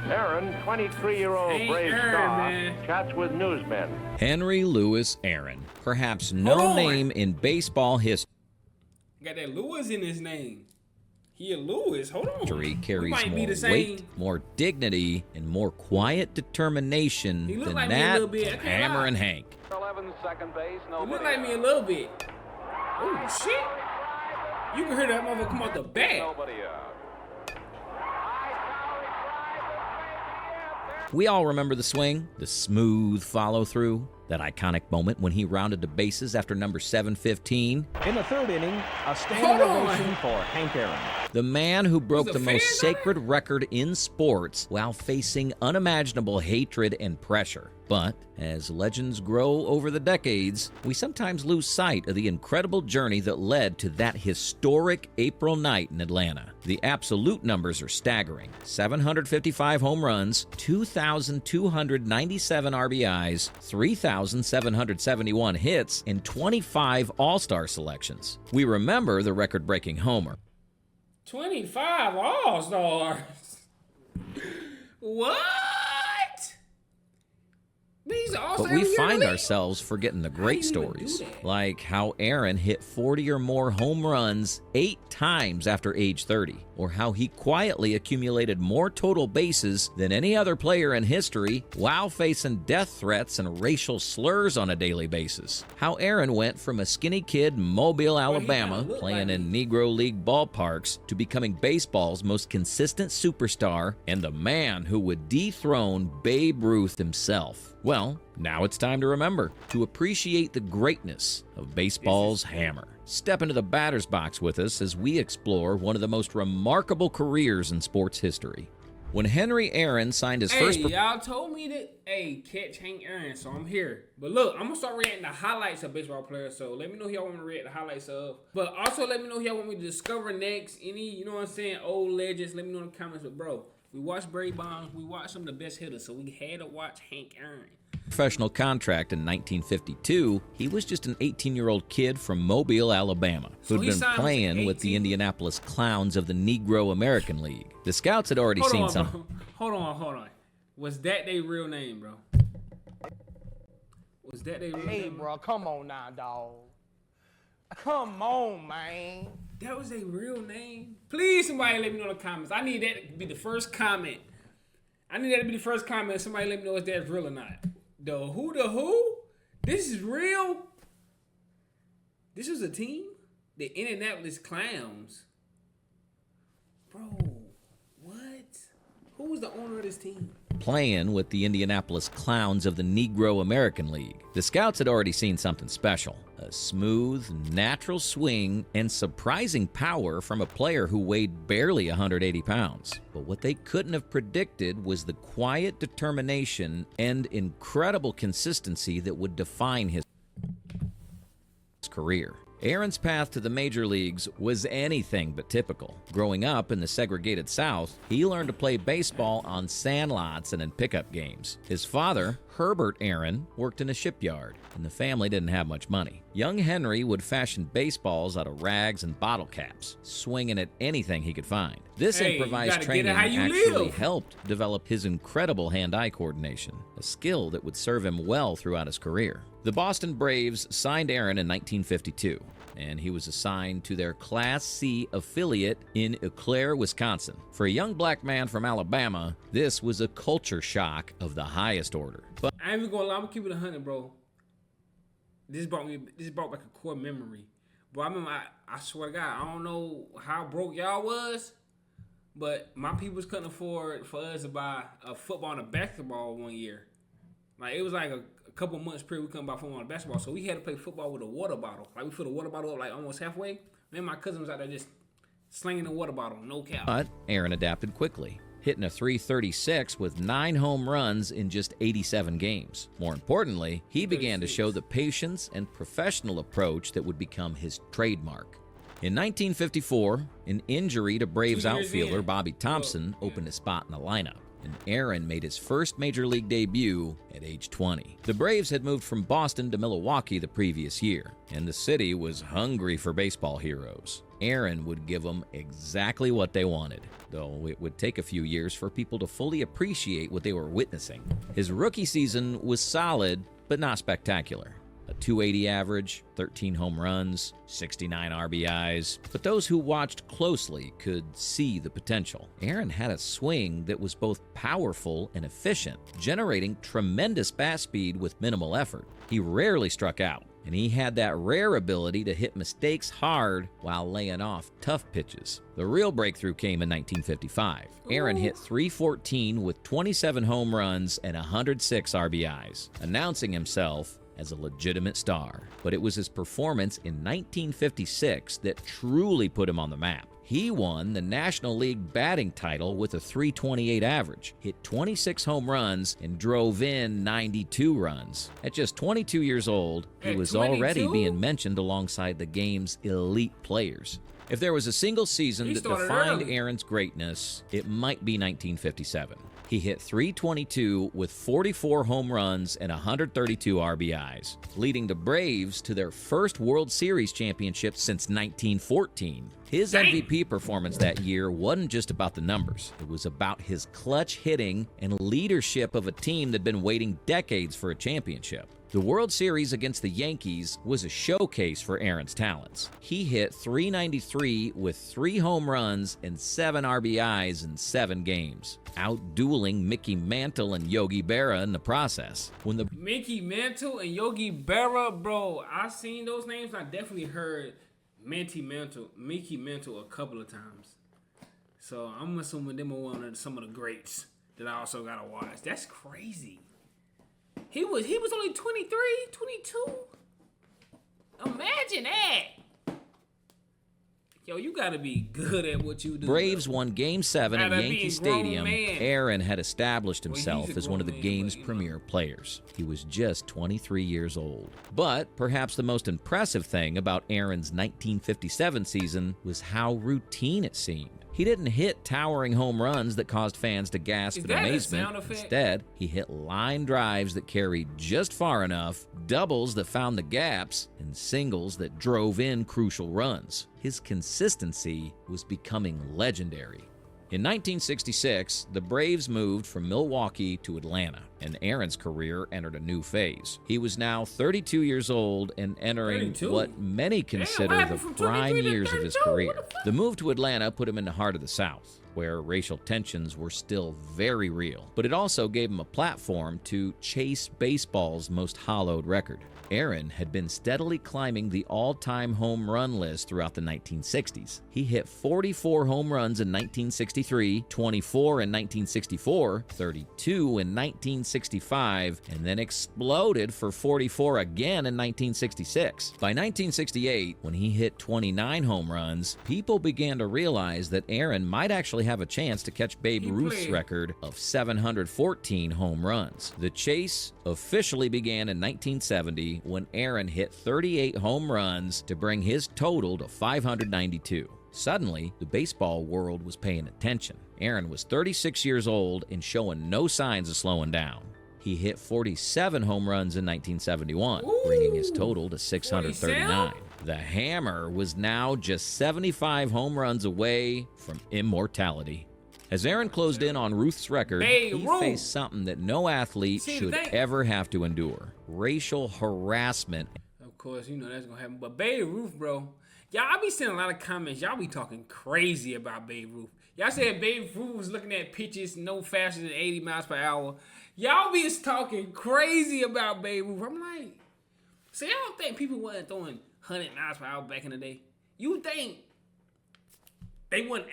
Aaron, 23-year-old Brave star, chats with newsmen. Henry Louis Aaron, perhaps no name in baseball history. Got that Lewis in his name. He a Lewis. Hold on. Carries more weight, more dignity, and more quiet determination than like that of Hammer and Hank. 11 second base, he look like me a little bit. Oh shit! You can hear that motherfucker come out the bat. Nobody out. We all remember the swing, the smooth follow-through, that iconic moment when he rounded the bases after number 715. In the third inning, a standing ovation for Hank Aaron. The man who broke the most sacred record in sports while facing unimaginable hatred and pressure. But as legends grow over the decades, we sometimes lose sight of the incredible journey that led to that historic April night in Atlanta. The absolute numbers are staggering. 755 home runs, 2,297 RBIs, 3,771 hits, and 25 All-Star selections. We remember the record-breaking homer. 25 All-Stars? What? But we find ourselves forgetting the great stories, like how Aaron hit 40 or more home runs 8 times after age 30, or how he quietly accumulated more total bases than any other player in history while facing death threats and racial slurs on a daily basis. How Aaron went from a skinny kid in Mobile, Alabama, playing in Negro League ballparks, to becoming baseball's most consistent superstar and the man who would dethrone Babe Ruth himself. Well, now it's time to remember, to appreciate the greatness of baseball's hammer. Step into the batter's box with us as we explore one of the most remarkable careers in sports history. When Henry Aaron signed his first... y'all told me that, catch Hank Aaron, so I'm here. But look, I'm going to start reacting to highlights of baseball players, so let me know who y'all want me to react to highlights of. But also let me know who y'all want me to discover next. Any, you know what I'm saying, old legends, let me know in the comments. But bro, we watched Barry Bonds, we watched some of the best hitters, so we had to watch Hank Aaron. Professional contract in 1952, he was just an 18-year-old kid from Mobile, Alabama, who'd been playing with the Indianapolis Clowns of the Negro American League. The scouts had already seen something. Hold on. Was that their real name, bro? Was that their real name? Hey, bro, come on now, dog. Come on, man. That was a real name? Please, somebody let me know in the comments. I need that to be the first comment. Somebody let me know if that's real or not. The who? This is real? This was a team? The Indianapolis Clowns. Bro, what? Who was the owner of this team? Playing with the Indianapolis Clowns of the Negro American League. The scouts had already seen something special. A smooth, natural swing and surprising power from a player who weighed barely 180 pounds. But what they couldn't have predicted was the quiet determination and incredible consistency that would define his career. Aaron's path to the major leagues was anything but typical. Growing up in the segregated South, he learned to play baseball on sandlots and in pickup games. His father, Herbert Aaron, worked in a shipyard, and the family didn't have much money. Young Henry would fashion baseballs out of rags and bottle caps, swinging at anything he could find. This improvised training actually helped develop his incredible hand-eye coordination, a skill that would serve him well throughout his career. The Boston Braves signed Aaron in 1952, and he was assigned to their Class C affiliate in Eau Claire, Wisconsin. For a young black man from Alabama, this was a culture shock of the highest order. But I ain't even gonna lie, I'm gonna keep it 100, bro. This brought back a core memory. Bro, I remember, I swear to God, I don't know how broke y'all was, but my peoples couldn't afford for us to buy a football and a basketball one year. Like, it was like a couple months period, we couldn't buy football and basketball, so we had to play football with a water bottle. Like, we filled a water bottle up like almost halfway. Me and my cousin was out there just slinging the water bottle, no cap. But Aaron adapted quickly, hitting a .336 with 9 home runs in just 87 games. More importantly, he began to show the patience and professional approach that would become his trademark. In 1954, an injury to Braves outfielder Bobby Thompson opened a spot in the lineup, and Aaron made his first major league debut at age 20. The Braves had moved from Boston to Milwaukee the previous year, and the city was hungry for baseball heroes. Aaron would give them exactly what they wanted, though it would take a few years for people to fully appreciate what they were witnessing. His rookie season was solid, but not spectacular. A .280 average, 13 home runs, 69 RBIs. But those who watched closely could see the potential. Aaron had a swing that was both powerful and efficient, generating tremendous bat speed with minimal effort. He rarely struck out, and he had that rare ability to hit mistakes hard while laying off tough pitches. The real breakthrough came in 1955. Aaron hit .314 with 27 home runs and 106 RBIs, announcing himself as a legitimate star. But it was his performance in 1956 that truly put him on the map. He won the National League batting title with a .328 average, hit 26 home runs, and drove in 92 runs. At just 22 years old, he was already being mentioned alongside the game's elite players. If there was a single season that defined Aaron's greatness, it might be 1957. He hit .322 with 44 home runs and 132 RBIs, leading the Braves to their first World Series championship since 1914. His MVP performance that year wasn't just about the numbers. It was about his clutch hitting and leadership of a team that'd been waiting decades for a championship. The World Series against the Yankees was a showcase for Aaron's talents. He hit .393 with 3 home runs and 7 RBIs in 7 games, out-dueling Mickey Mantle and Yogi Berra in the process. Mickey Mantle and Yogi Berra, bro, I seen those names. I definitely heard Mickey Mantle a couple of times. So I'm assuming them are some of the greats that I also gotta watch. That's crazy. He was only 23, 22. Imagine that. Yo, you gotta be good at what you do. Braves won Game 7 at Yankee Stadium. Aaron had established himself as one of the game's premier players. He was just 23 years old. But perhaps the most impressive thing about Aaron's 1957 season was how routine it seemed. He didn't hit towering home runs that caused fans to gasp in amazement. Instead, he hit line drives that carried just far enough, doubles that found the gaps, and singles that drove in crucial runs. His consistency was becoming legendary. In 1966, the Braves moved from Milwaukee to Atlanta, and Aaron's career entered a new phase. He was now 32 years old and entering what many consider the prime years of his career. The move to Atlanta put him in the heart of the South, where racial tensions were still very real. But it also gave him a platform to chase baseball's most hallowed record. Aaron had been steadily climbing the all-time home run list throughout the 1960s. He hit 44 home runs in 1963, 24 in 1964, 32 in 1965, and then exploded for 44 again in 1966. By 1968, when he hit 29 home runs, people began to realize that Aaron might actually have a chance to catch Babe Ruth's record of 714 home runs. The chase officially began in 1970 when Aaron hit 38 home runs to bring his total to 592. Suddenly, the baseball world was paying attention. Aaron was 36 years old and showing no signs of slowing down. He hit 47 home runs in 1971, bringing his total to 639. The Hammer was now just 75 home runs away from immortality. As Aaron closed in on Ruth's record, he faced something that no athlete should ever have to endure: racial harassment. Of course, you know that's going to happen. But Babe Ruth, bro, y'all, I be seeing a lot of comments. Y'all be talking crazy about Babe Ruth. Y'all said Babe Ruth was looking at pitches no faster than 80 miles per hour. Y'all be talking crazy about Babe Ruth. I'm like, see, I don't think people wasn't throwing 100 miles per hour back in the day. You think they wouldn't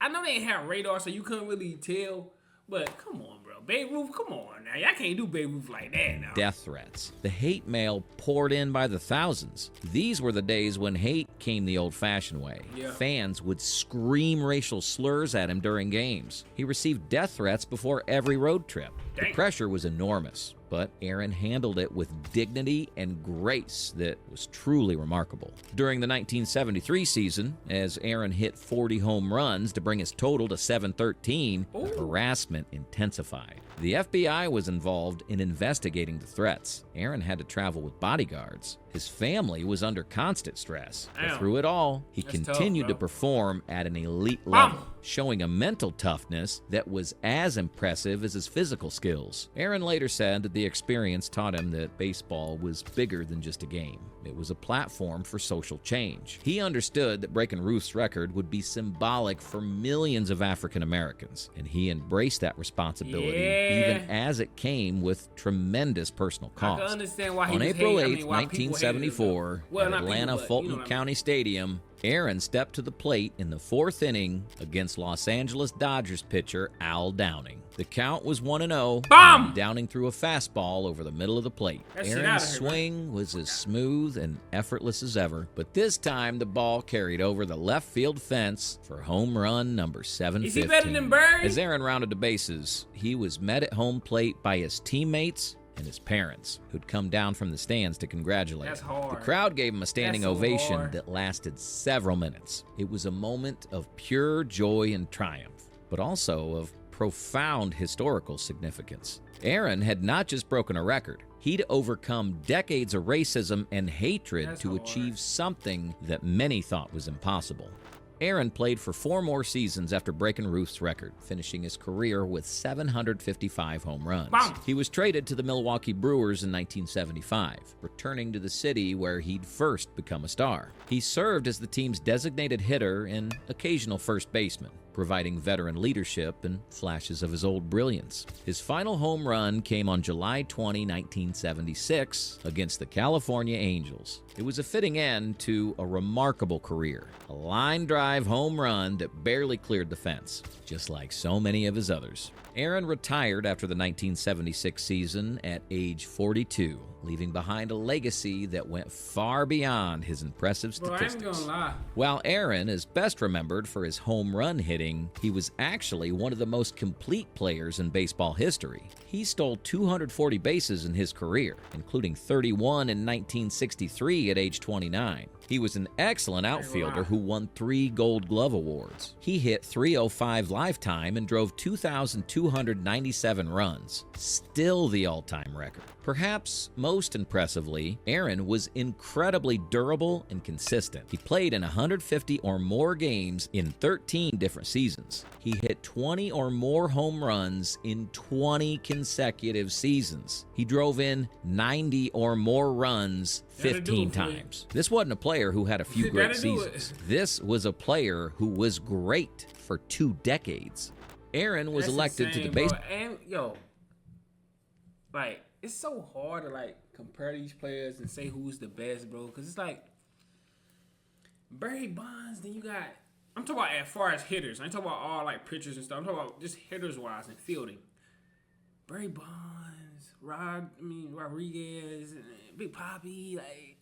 I know they ain't have radar, so you couldn't really tell, but come on, bro. Babe Ruth, come on now. Y'all can't do Babe Ruth like that now. Death threats. The hate mail poured in by the thousands. These were the days when hate came the old-fashioned way. Yeah. Fans would scream racial slurs at him during games. He received death threats before every road trip. Dang. The pressure was enormous, but Aaron handled it with dignity and grace that was truly remarkable. During the 1973 season, as Aaron hit 40 home runs to bring his total to 713, the harassment intensified. The FBI was involved in investigating the threats. Aaron had to travel with bodyguards. His family was under constant stress. But Damn. through it all, he That's continued tough, to bro. perform at an elite Bam! level, showing a mental toughness that was as impressive as his physical skills. Aaron later said that the experience taught him that baseball was bigger than just a game. It was a platform for social change. He understood that breaking Ruth's record would be symbolic for millions of African Americans, and he embraced that responsibility, even as it came with tremendous personal I can cost. understand why he On was April hated. 8, I mean, why people hated him, 1974, though. Well, at not people, Atlanta but, Fulton you know what I mean. County Stadium, Aaron stepped to the plate in the fourth inning against Los Angeles Dodgers pitcher Al Downing. The count was 1-0. Bam! and Downing threw a fastball over the middle of the plate. That shit Aaron's outta here, man. swing was as smooth and effortless as ever, but this time the ball carried over the left field fence for home run number 715. Is he better than Barry? As Aaron rounded the bases, he was met at home plate by his teammates and his parents, who'd come down from the stands to congratulate That's him. hard. The crowd gave him a standing That's so ovation hard. that lasted several minutes. It was a moment of pure joy and triumph, but also of profound historical significance. Aaron had not just broken a record, he'd overcome decades of racism and hatred That's to hard. achieve something that many thought was impossible. Aaron played for 4 more seasons after breaking Ruth's record, finishing his career with 755 home runs. Bam! He was traded to the Milwaukee Brewers in 1975, returning to the city where he'd first become a star. He served as the team's designated hitter and occasional first baseman, providing veteran leadership and flashes of his old brilliance. His final home run came on July 20, 1976, against the California Angels. It was a fitting end to a remarkable career, a line drive home run that barely cleared the fence, just like so many of his others. Aaron retired after the 1976 season at age 42, leaving behind a legacy that went far beyond his impressive Bro, I ain't statistics. gonna lie. While Aaron is best remembered for his home run hitting, he was actually one of the most complete players in baseball history. He stole 240 bases in his career, including 31 in 1963 at age 29. He was an excellent outfielder who won 3 Gold Glove awards. He hit .305 lifetime and drove 2,297 runs, still the all-time record. Perhaps most impressively, Aaron was incredibly durable and consistent. He played in 150 or more games in 13 different seasons. He hit 20 or more home runs in 20 consecutive seasons. He drove in 90 or more runs That'll do 15 it for you. times. This wasn't a player who had a few great That'll do it. seasons. This was a player who was great for 2 decades. Aaron was That's elected to insane, the bro. base. And like, it's so hard to like compare these players and say who's the best, bro. Because it's like Barry Bonds. Then you got. I'm talking about as far as hitters. I ain't talking about all like pitchers and stuff. I'm talking about just hitters wise and fielding. Barry Bonds, Rodriguez, Big Papi, like.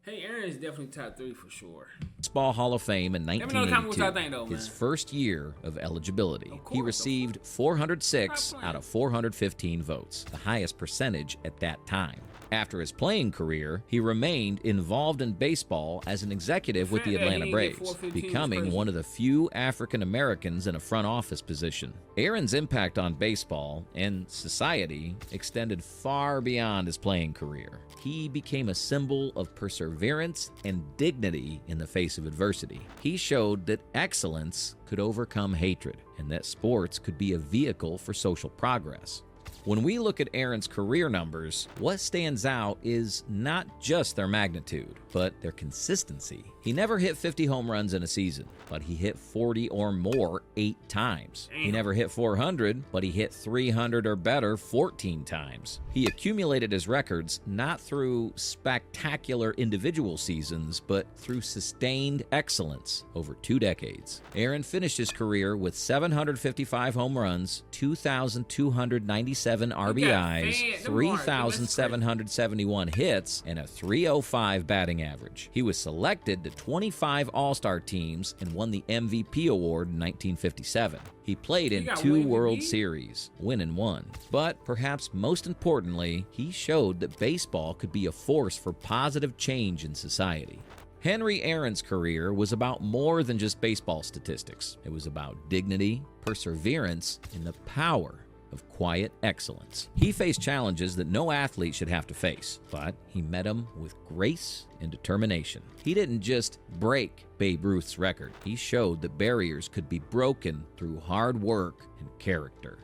Hey, Aaron is definitely top 3 for sure. Baseball Hall of Fame in Let me know in the comments what y'all 1982, think, though, man. his first year of eligibility. Of He course, received 406 Stop playing. out of 415 votes, the highest percentage at that time. After his playing career, he remained involved in baseball as an executive with the fact that he Atlanta didn't get Braves, 415 is becoming crazy. one of the few African Americans in a front office position. Aaron's impact on baseball and society extended far beyond his playing career. He became a symbol of perseverance and dignity in the face of adversity. He showed that excellence could overcome hatred and that sports could be a vehicle for social progress. When we look at Aaron's career numbers, what stands out is not just their magnitude, but their consistency. He never hit 50 home runs in a season, but he hit 40 or more 8 times. He never hit 400, but he hit 300 or better 14 times. He accumulated his records not through spectacular individual seasons, but through sustained excellence over 2 decades. Aaron finished his career with 755 home runs, 2,297 RBIs, 3,771 hits, and a .305 batting average. He was selected to 25 All-Star teams and won the MVP award in 1957. He played in got 2 one World MVP? Series, winning 1. But perhaps most importantly, he showed that baseball could be a force for positive change in society. Henry Aaron's career was about more than just baseball statistics. It was about dignity, perseverance, and the power of quiet excellence. He faced challenges that no athlete should have to face, but he met them with grace and determination. He didn't just break Babe Ruth's record. He showed that barriers could be broken through hard work and character.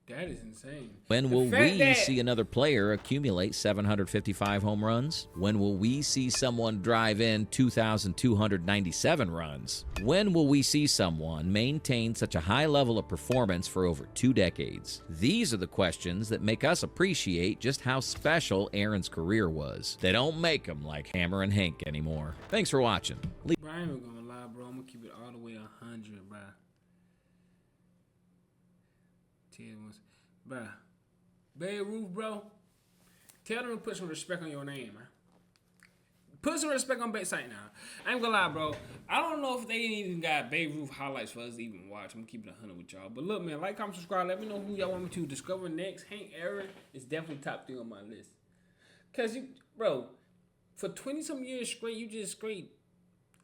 That is insane. When will we see another player accumulate 755 home runs? When will we see someone drive in 2,297 runs? When will we see someone maintain such a high level of performance for over 2 decades? These are the questions that make us appreciate just how special Aaron's career was. They don't make them like Hammer and Hank anymore. Thanks for watching. Bro, I ain't even gonna lie, bro. I'm gonna keep it all the way 100, bro. Bruh, Babe Ruth, bro. Tell them to put some respect on your name, man. Put some respect on Bayside now. I ain't gonna lie, bro. I don't know if they even got Babe Ruth highlights for us to even watch. I'm keeping it 100 with y'all. But look, man, like, comment, subscribe. Let me know who y'all want me to discover next. Hank Aaron is definitely top 3 on my list. Cause you, bro, for 20-some years straight, you just straight.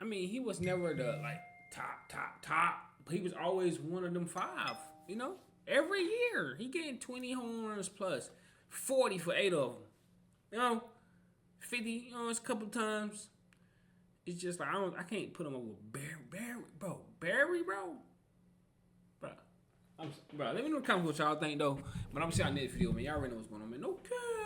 I mean, he was never the like top, but he was always one of them 5. You know. Every year, he getting 20 home runs plus, 40 for 8 of them. You know, 50, you know, it's a couple times. It's just like, I can't put him over Barry, bro. Barry, bro. Bro, let me know in the comments what y'all think, though. But I'm gonna see y'all next video, man. Y'all already know what's going on, man. No cap.